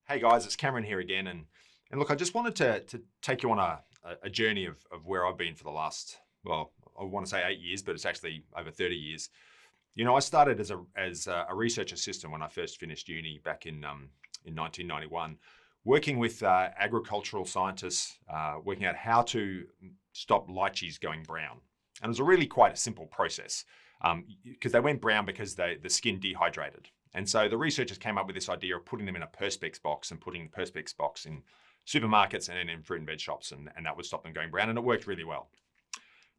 Hey guys, it's Cameron here again, and look, I just wanted to take you on a journey of where I've been for the last, well, I want to say 8 years, but it's actually over 30 years. I started as a research assistant when I first finished uni back in 1991, working with agricultural scientists, working out how to stop lychees going brown, and it was a really quite a simple process because they went brown because the skin dehydrated. And so the researchers came up with this idea of putting them in a Perspex box and putting the Perspex box in supermarkets and then in fruit and veg shops, and that would stop them going brown, and it worked really well.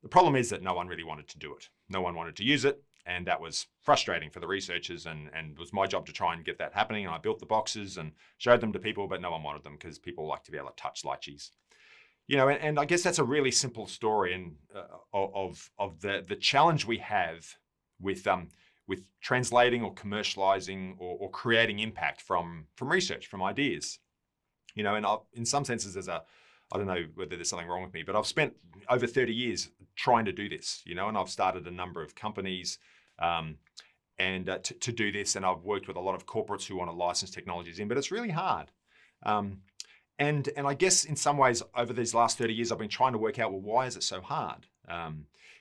The problem is that no one really wanted to do it. No one wanted to use it, and that was frustrating for the researchers, and it was my job to try and get that happening. And I built the boxes and showed them to people, but no one wanted them because people like to be able to touch lychees. And I guess that's a really simple story and of the challenge we have with translating or commercializing or creating impact from research, from ideas. And in some senses, I don't know whether there's something wrong with me, but I've spent over 30 years trying to do this, and I've started a number of companies to do this, and I've worked with a lot of corporates who want to license technologies in, but it's really hard. And I guess in some ways over these last 30 years, I've been trying to work out, well, why is it so hard?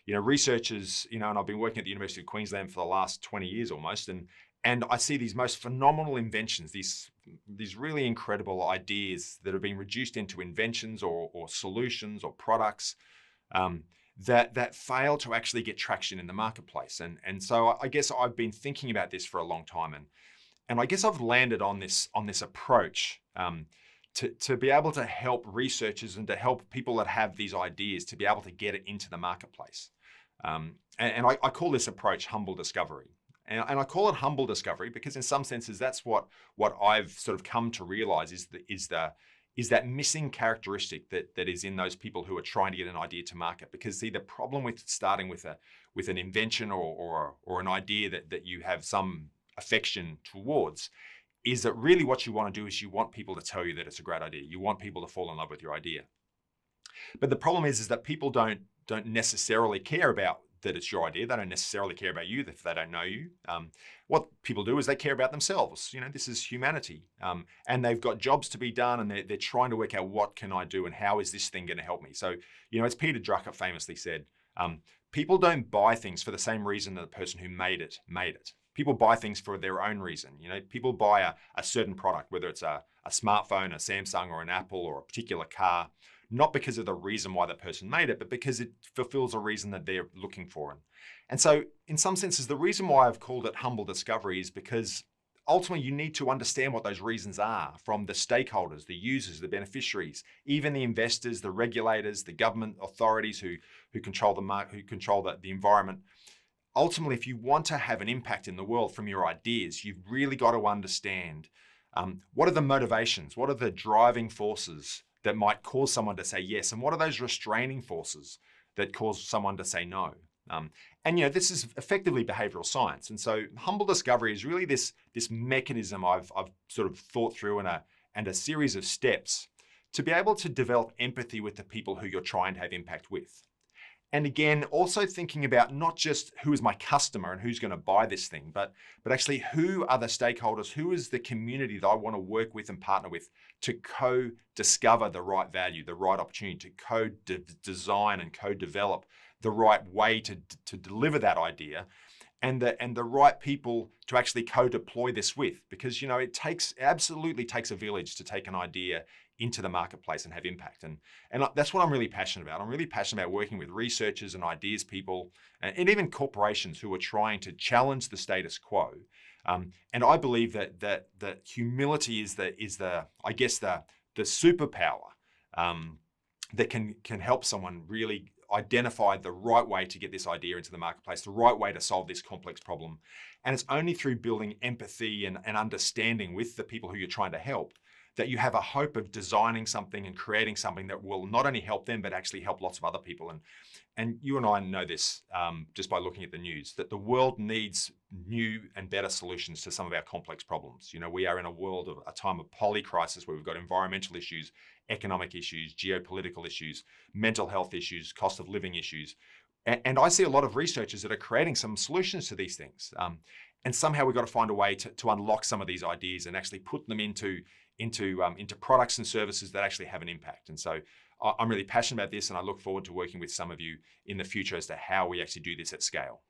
Researchers, and I've been working at the University of Queensland for the last 20 years almost, and I see these most phenomenal inventions, these really incredible ideas that have been reduced into inventions or solutions or products that fail to actually get traction in the marketplace. And so I guess I've been thinking about this for a long time, and I guess I've landed on this approach to be able to help researchers and to help people that have these ideas to be able to get it into the marketplace. And I call this approach humble discovery. And I call it humble discovery because in some senses, that's what I've sort of come to realize is that missing characteristic that is in those people who are trying to get an idea to market. Because see, the problem with starting with an invention or an idea that you have some affection towards is that really what you want to do is you want people to tell you that it's a great idea. You want people to fall in love with your idea. But the problem is that people don't necessarily care about that it's your idea. They don't necessarily care about you if they don't know you. What people do is they care about themselves. This is humanity. And they've got jobs to be done, and they're trying to work out what can I do and how is this thing going to help me. So, as Peter Drucker famously said, people don't buy things for the same reason that the person who made it. People buy things for their own reason. People buy a certain product, whether it's a smartphone, a Samsung or an Apple or a particular car, not because of the reason why that person made it, but because it fulfills a reason that they're looking for. And so in some senses, the reason why I've called it humble discovery is because ultimately you need to understand what those reasons are from the stakeholders, the users, the beneficiaries, even the investors, the regulators, the government authorities who control the market, who control the environment. Ultimately, if you want to have an impact in the world from your ideas, you've really got to understand what are the motivations, what are the driving forces that might cause someone to say yes, and what are those restraining forces that cause someone to say no. This is effectively behavioral science, and so humble discovery is really this mechanism I've sort of thought through and a series of steps to be able to develop empathy with the people who you're trying to have impact with. And again, also thinking about not just who is my customer and who's going to buy this thing, but actually who are the stakeholders, who is the community that I want to work with and partner with to co-discover the right value, the right opportunity, to co-design and co-develop the right way to deliver that idea, and the right people to actually co-deploy this with. Because it absolutely takes a village to take an idea into the marketplace and have impact. And that's what I'm really passionate about. I'm really passionate about working with researchers and ideas people and even corporations who are trying to challenge the status quo. And I believe that humility is the superpower that can help someone really identify the right way to get this idea into the marketplace, the right way to solve this complex problem. And it's only through building empathy and understanding with the people who you're trying to help that you have a hope of designing something and creating something that will not only help them, but actually help lots of other people. And you and I know this just by looking at the news, that the world needs new and better solutions to some of our complex problems. We are in a world of a time of polycrisis where we've got environmental issues, economic issues, geopolitical issues, mental health issues, cost of living issues. And I see a lot of researchers that are creating some solutions to these things. And somehow we've got to find a way to unlock some of these ideas and actually put them into products and services that actually have an impact. And so I'm really passionate about this, and I look forward to working with some of you in the future as to how we actually do this at scale.